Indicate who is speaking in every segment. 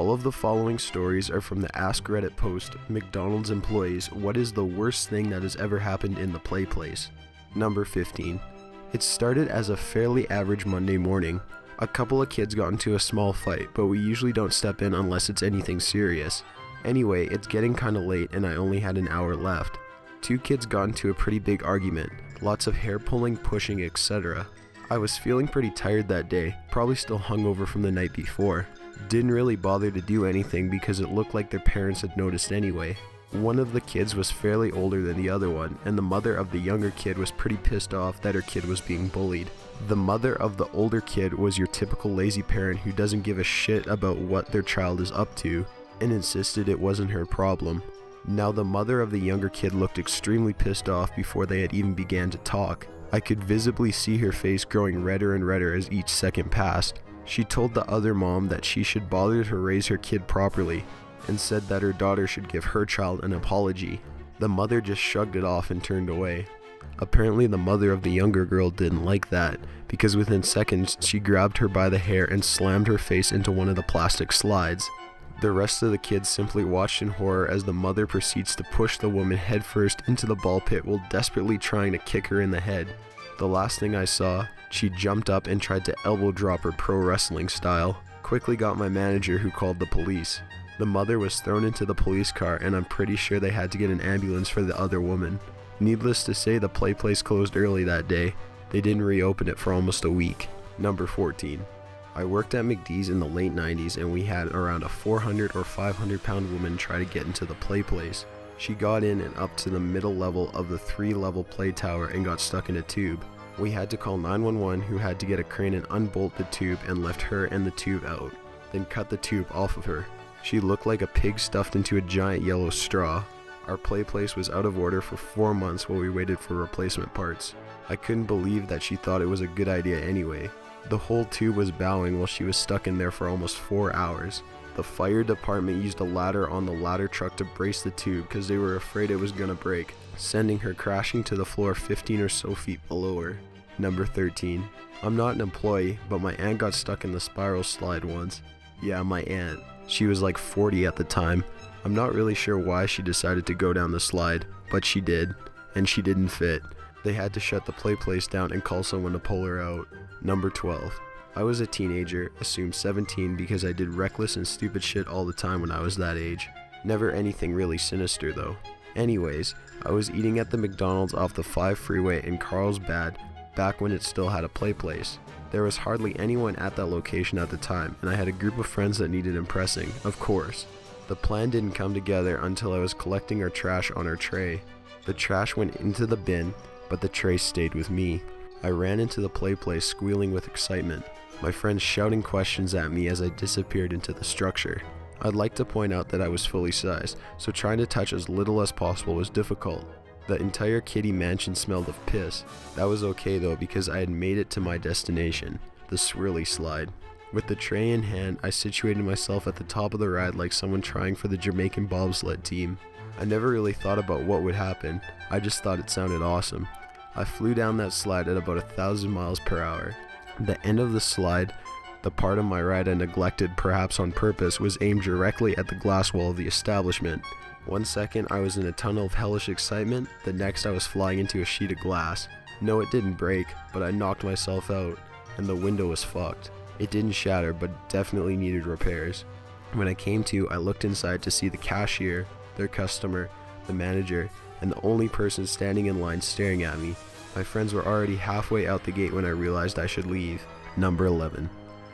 Speaker 1: All of the following stories are from the Ask Reddit post, McDonald's employees, what is the worst thing that has ever happened in the PlayPlace? Number 15. It started as a fairly average Monday morning. A couple of kids got into a small fight, but we usually don't step in unless it's anything serious. Anyway, it's getting kinda late and I only had an hour left. Two kids got into a pretty big argument, lots of hair pulling, pushing, etc. I was feeling pretty tired that day, probably still hungover from the night before. Didn't really bother to do anything because it looked like their parents had noticed anyway. One of the kids was fairly older than the other one, and the mother of the younger kid was pretty pissed off that her kid was being bullied. The mother of the older kid was your typical lazy parent who doesn't give a shit about what their child is up to, and insisted it wasn't her problem. Now the mother of the younger kid looked extremely pissed off before they had even began to talk. I could visibly see her face growing redder and redder as each second passed. She told the other mom that she should bother to raise her kid properly, and said that her daughter should give her child an apology. The mother just shrugged it off and turned away. Apparently the mother of the younger girl didn't like that, because within seconds she grabbed her by the hair and slammed her face into one of the plastic slides. The rest of the kids simply watched in horror as the mother proceeds to push the woman headfirst into the ball pit while desperately trying to kick her in the head. The last thing I saw, she jumped up and tried to elbow drop her pro wrestling style. Quickly got my manager, who called the police. The mother was thrown into the police car, and I'm pretty sure they had to get an ambulance for the other woman. Needless to say, the PlayPlace closed early that day. They didn't reopen it for almost a week. Number 14. I worked at McD's in the late 90s, and we had around a 400 or 500 pound woman try to get into the PlayPlace. She got in and up to the middle level of the 3-level play tower and got stuck in a tube. We had to call 911, who had to get a crane and unbolt the tube and lift her and the tube out, then cut the tube off of her. She looked like a pig stuffed into a giant yellow straw. Our PlayPlace was out of order for 4 months while we waited for replacement parts. I couldn't believe that she thought it was a good idea anyway. The whole tube was bowing while she was stuck in there for almost 4 hours. The fire department used a ladder on the ladder truck to brace the tube because they were afraid it was gonna break, sending her crashing to the floor 15 or so feet below her. Number 13. I'm not an employee, but my aunt got stuck in the spiral slide once. Yeah, my aunt. She was like 40 at the time. I'm not really sure why she decided to go down the slide, but she did, and she didn't fit. They had to shut the PlayPlace down and call someone to pull her out. Number 12. I was a teenager, assumed 17 because I did reckless and stupid shit all the time when I was that age. Never anything really sinister though. Anyways, I was eating at the McDonald's off the 5 freeway in Carlsbad back when it still had a PlayPlace. There was hardly anyone at that location at the time, and I had a group of friends that needed impressing, of course. The plan didn't come together until I was collecting our trash on our tray. The trash went into the bin, but the tray stayed with me. I ran into the PlayPlace squealing with excitement, my friends shouting questions at me as I disappeared into the structure. I'd like to point out that I was fully sized, so trying to touch as little as possible was difficult. The entire kiddie mansion smelled of piss. That was okay though because I had made it to my destination, the swirly slide. With the tray in hand, I situated myself at the top of the ride like someone trying for the Jamaican bobsled team. I never really thought about what would happen, I just thought it sounded awesome. I flew down that slide at about 1,000 miles per hour. The end of the slide, the part of my ride I neglected perhaps on purpose, was aimed directly at the glass wall of the establishment. 1 second I was in a tunnel of hellish excitement, the next I was flying into a sheet of glass. No, it didn't break, but I knocked myself out, and the window was fucked. It didn't shatter, but definitely needed repairs. When I came to, I looked inside to see the cashier, their customer, the manager, and the only person standing in line staring at me. My friends were already halfway out the gate when I realized I should leave. Number 11.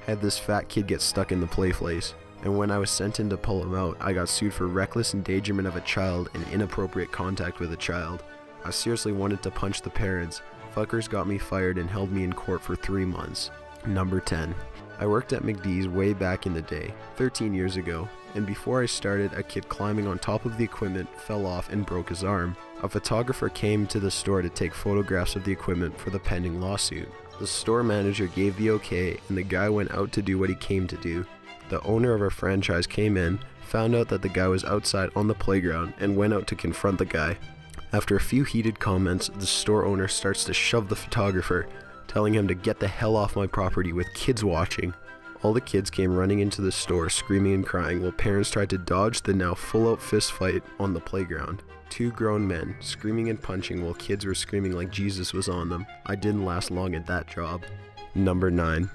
Speaker 1: Had this fat kid get stuck in the PlayPlace, and when I was sent in to pull him out, I got sued for reckless endangerment of a child and inappropriate contact with a child. I seriously wanted to punch the parents. Fuckers got me fired and held me in court for 3 months. Number 10. I worked at McD's way back in the day, 13 years ago, and before I started, a kid climbing on top of the equipment fell off and broke his arm. A photographer came to the store to take photographs of the equipment for the pending lawsuit. The store manager gave the okay, and the guy went out to do what he came to do. The owner of our franchise came in, found out that the guy was outside on the playground, and went out to confront the guy. After a few heated comments, the store owner starts to shove the photographer, telling him to get the hell off my property with kids watching. All the kids came running into the store, screaming and crying, while parents tried to dodge the now full-out fist fight on the playground. 2 grown men, screaming and punching while kids were screaming like Jesus was on them. I didn't last long at that job. Number 9.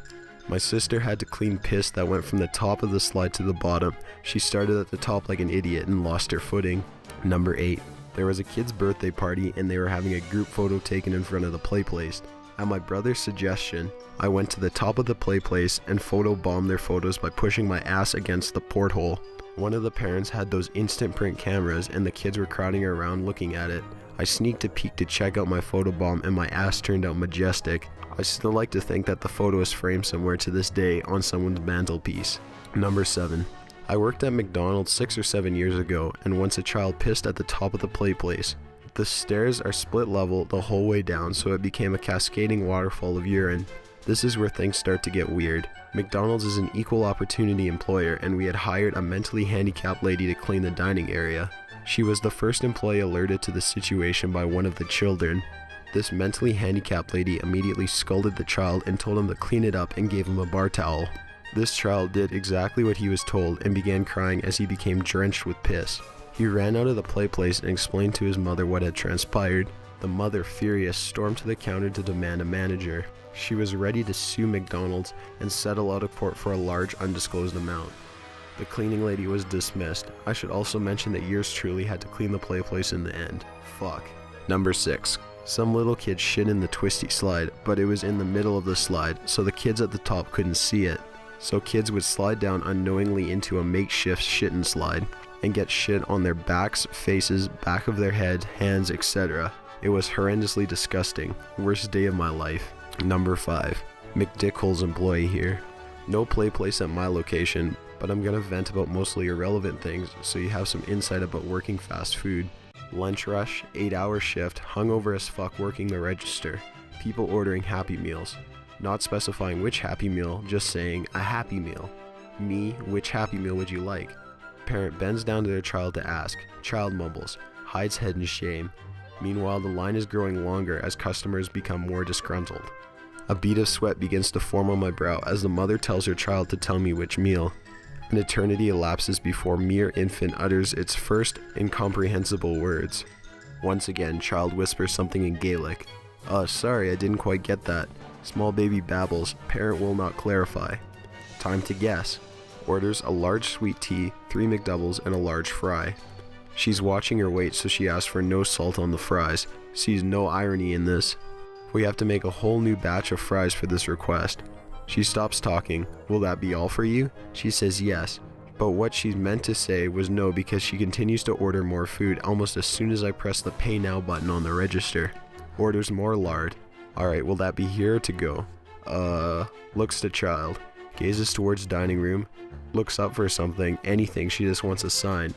Speaker 1: My sister had to clean piss that went from the top of the slide to the bottom. She started at the top like an idiot and lost her footing. Number 8. There was a kid's birthday party and they were having a group photo taken in front of the PlayPlace. At my brother's suggestion, I went to the top of the PlayPlace and photobombed their photos by pushing my ass against the porthole. One of the parents had those instant print cameras and the kids were crowding around looking at it. I sneaked a peek to check out my photobomb and my ass turned out majestic. I still like to think that the photo is framed somewhere to this day on someone's mantelpiece. Number 7. I worked at McDonald's 6 or 7 years ago, and once a child pissed at the top of the PlayPlace. The stairs are split level the whole way down, so it became a cascading waterfall of urine. This is where things start to get weird. McDonald's is an equal opportunity employer, and we had hired a mentally handicapped lady to clean the dining area. She was the first employee alerted to the situation by one of the children. This mentally handicapped lady immediately scolded the child and told him to clean it up and gave him a bar towel. This child did exactly what he was told and began crying as he became drenched with piss. He ran out of the PlayPlace and explained to his mother what had transpired. The mother, furious, stormed to the counter to demand a manager. She was ready to sue McDonald's and settle out of court for a large undisclosed amount. The cleaning lady was dismissed. I should also mention that yours truly had to clean the PlayPlace in the end. Fuck. Number 6. Some little kid shit in the twisty slide, but it was in the middle of the slide, so the kids at the top couldn't see it. So kids would slide down unknowingly into a makeshift shittin' slide and get shit on their backs, faces, back of their head, hands, etc. It was horrendously disgusting. Worst day of my life. Number 5. McDickhole's employee here. No PlayPlace at my location, but I'm gonna vent about mostly irrelevant things so you have some insight about working fast food. Lunch rush, 8-hour shift, hungover as fuck working the register. People ordering Happy Meals. Not specifying which Happy Meal, just saying a Happy Meal. Me, which Happy Meal would you like? Parent bends down to their child to ask. Child mumbles, hides head in shame. Meanwhile, the line is growing longer as customers become more disgruntled. A bead of sweat begins to form on my brow as the mother tells her child to tell me which meal. An eternity elapses before mere infant utters its first incomprehensible words. Once again, child whispers something in Gaelic. Sorry, I didn't quite get that. Small baby babbles, parent will not clarify. Time to guess. Orders a large sweet tea, 3 McDoubles, and a large fry. She's watching her weight, so she asks for no salt on the fries. Sees no irony in this. We have to make a whole new batch of fries for this request. She stops talking. Will that be all for you? She says yes. But what she's meant to say was no because she continues to order more food almost as soon as I press the Pay Now button on the register. Orders more lard. Alright, will that be here or to go? Looks to child. Gazes towards dining room. Looks up for something. Anything. She just wants a sign.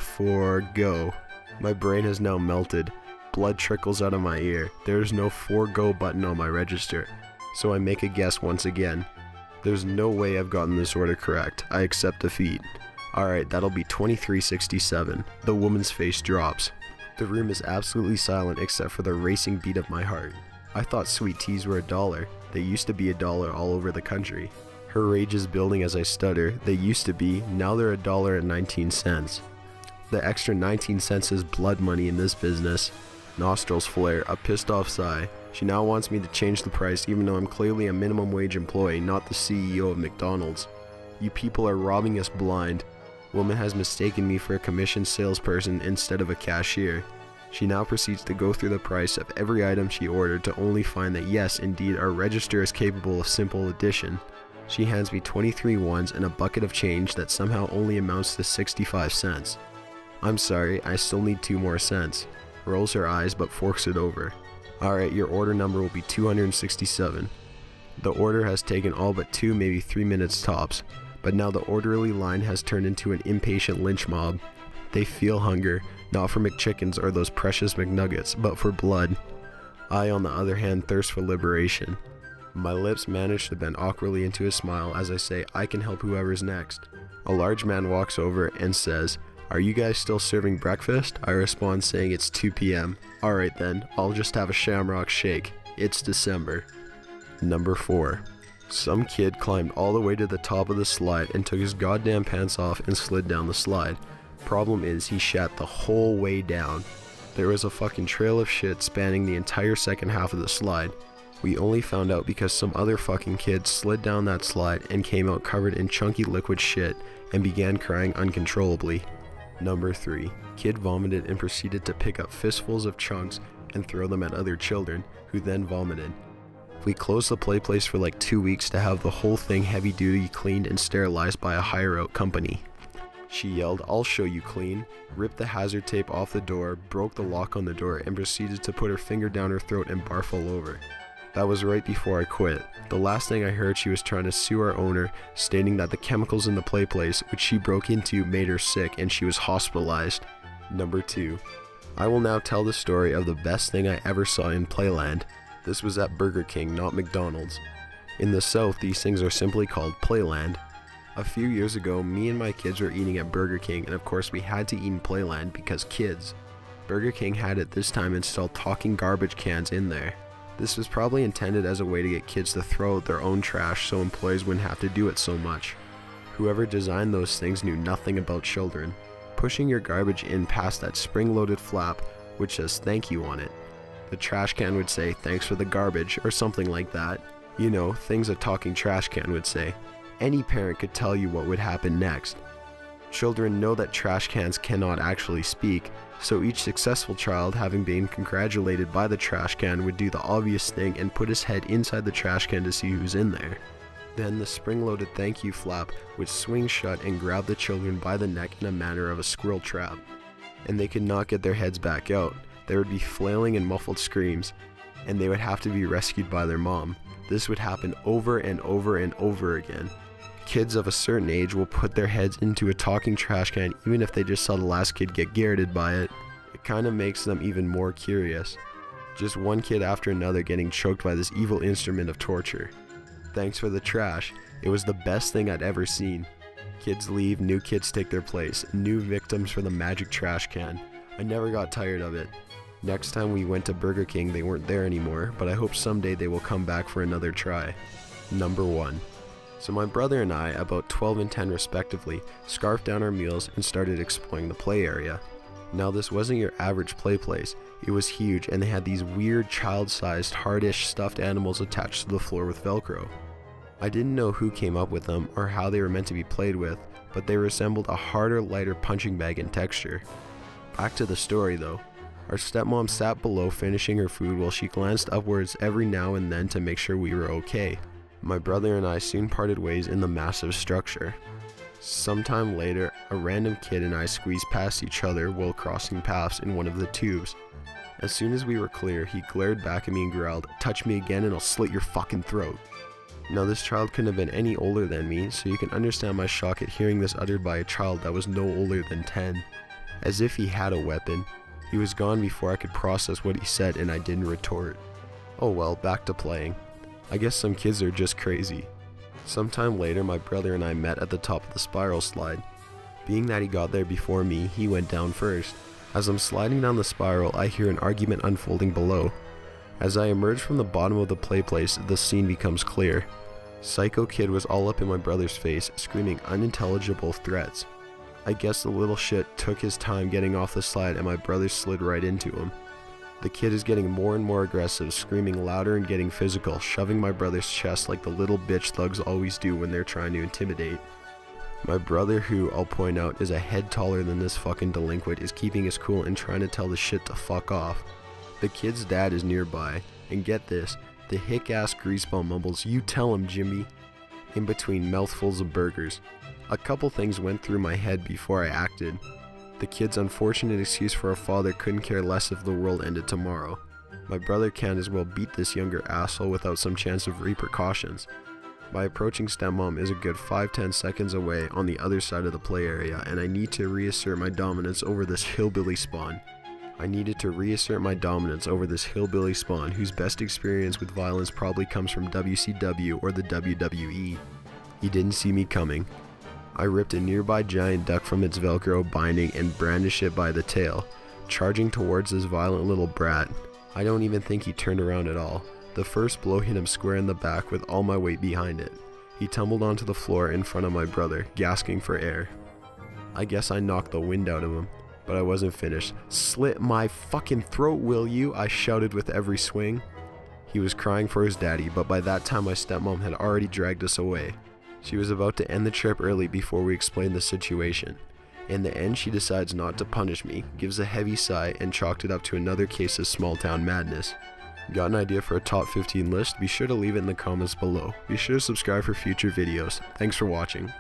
Speaker 1: For go. My brain has now melted. Blood trickles out of my ear. There's no for go button on my register. So I make a guess once again. There's no way I've gotten this order correct. I accept defeat. Alright, that'll be $23.67. The woman's face drops. The room is absolutely silent except for the racing beat of my heart. I thought sweet teas were $1. They used to be $1 all over the country. Her rage is building as I stutter. They used to be, now they're $1.19. The extra 19 cents is blood money in this business. Nostrils flare, a pissed off sigh. She now wants me to change the price even though I'm clearly a minimum wage employee, not the CEO of McDonald's. You people are robbing us blind. Woman has mistaken me for a commissioned salesperson instead of a cashier. She now proceeds to go through the price of every item she ordered to only find that yes, indeed, our register is capable of simple addition. She hands me 23 ones and a bucket of change that somehow only amounts to 65 cents. I'm sorry, I still need 2 more cents. Rolls her eyes but forks it over. Alright, your order number will be 267. The order has taken all but 2, maybe 3 minutes tops, but now the orderly line has turned into an impatient lynch mob. They feel hunger, not for McChickens or those precious McNuggets, but for blood. I, on the other hand, thirst for liberation. My lips manage to bend awkwardly into a smile as I say, I can help whoever's next. A large man walks over and says, "Are you guys still serving breakfast?" I respond saying it's 2 p.m. Alright then, I'll just have a shamrock shake. It's December. Number 4. Some kid climbed all the way to the top of the slide and took his goddamn pants off and slid down the slide. Problem is, he shat the whole way down. There was a fucking trail of shit spanning the entire second half of the slide. We only found out because some other fucking kid slid down that slide and came out covered in chunky liquid shit and began crying uncontrollably. Number 3. Kid vomited and proceeded to pick up fistfuls of chunks and throw them at other children, who then vomited. We closed the PlayPlace for like 2 weeks to have the whole thing heavy duty cleaned and sterilized by a hire out company. She yelled, "I'll show you clean," ripped the hazard tape off the door, broke the lock on the door, and proceeded to put her finger down her throat and barf all over. That was right before I quit. The last thing I heard, she was trying to sue our owner, stating that the chemicals in the PlayPlace, which she broke into, made her sick and she was hospitalized. Number 2. I will now tell the story of the best thing I ever saw in Playland. This was at Burger King, not McDonald's. In the South, these things are simply called Playland. A few years ago, me and my kids were eating at Burger King, and of course we had to eat in Playland because kids. Burger King had at this time installed talking garbage cans in there. This was probably intended as a way to get kids to throw out their own trash so employees wouldn't have to do it so much. Whoever designed those things knew nothing about children. Pushing your garbage in past that spring-loaded flap, which says thank you on it. The trash can would say thanks for the garbage or something like that. You know, things a talking trash can would say. Any parent could tell you what would happen next. Children know that trash cans cannot actually speak, so each successful child, having been congratulated by the trash can, would do the obvious thing and put his head inside the trash can to see who's in there. Then the spring-loaded thank you flap would swing shut and grab the children by the neck in a manner of a squirrel trap. And they could not get their heads back out. There would be flailing and muffled screams, and they would have to be rescued by their mom. This would happen over and over and over again. Kids of a certain age will put their heads into a talking trash can even if they just saw the last kid get garroted by it. It kind of makes them even more curious. Just one kid after another getting choked by this evil instrument of torture. Thanks for the trash. It was the best thing I'd ever seen. Kids leave, new kids take their place, new victims for the magic trash can. I never got tired of it. Next time we went to Burger King, they weren't there anymore, but I hope someday they will come back for another try. Number 1. So my brother and I, about 12 and 10 respectively, scarfed down our meals and started exploring the play area. Now this wasn't your average play place. It was huge, and they had these weird child-sized, hardish stuffed animals attached to the floor with Velcro. I didn't know who came up with them or how they were meant to be played with, but they resembled a harder, lighter punching bag in texture. Back to the story though. Our stepmom sat below finishing her food while she glanced upwards every now and then to make sure we were okay. My brother and I soon parted ways in the massive structure. Sometime later, a random kid and I squeezed past each other while crossing paths in one of the tubes. As soon as we were clear, he glared back at me and growled, "Touch me again and I'll slit your fucking throat." Now this child couldn't have been any older than me, so you can understand my shock at hearing this uttered by a child that was no older than 10. As if he had a weapon. He was gone before I could process what he said, and I didn't retort. Oh well, back to playing. I guess some kids are just crazy. Sometime later, my brother and I met at the top of the spiral slide. Being that he got there before me, he went down first. As I'm sliding down the spiral, I hear an argument unfolding below. As I emerge from the bottom of the play place, the scene becomes clear. Psycho Kid was all up in my brother's face, screaming unintelligible threats. I guess the little shit took his time getting off the slide and my brother slid right into him. The kid is getting more and more aggressive, screaming louder and getting physical, shoving my brother's chest like the little bitch thugs always do when they're trying to intimidate. My brother, who, I'll point out, is a head taller than this fucking delinquent, is keeping his cool and trying to tell the shit to fuck off. The kid's dad is nearby, and get this, the hick-ass greaseball mumbles, "You tell him, Jimmy," in between mouthfuls of burgers. A couple things went through my head before I acted. The kid's unfortunate excuse for a father couldn't care less if the world ended tomorrow. My brother can't as well beat this younger asshole without some chance of repercussions. My approaching stepmom is a good 5-10 seconds away on the other side of the play area, and I need to reassert my dominance over this hillbilly spawn. Whose best experience with violence probably comes from WCW or the WWE. He didn't see me coming. I ripped a nearby giant duck from its Velcro binding and brandished it by the tail, charging towards this violent little brat. I don't even think he turned around at all. The first blow hit him square in the back with all my weight behind it. He tumbled onto the floor in front of my brother, gasping for air. I guess I knocked the wind out of him, but I wasn't finished. "Slit my fucking throat, will you?" I shouted with every swing. He was crying for his daddy, but by that time my stepmom had already dragged us away. She was about to end the trip early before we explained the situation. In the end, she decides not to punish me, gives a heavy sigh, and chalked it up to another case of small town madness. Got an idea for a top 15 list? Be sure to leave it in the comments below. Be sure to subscribe for future videos. Thanks for watching.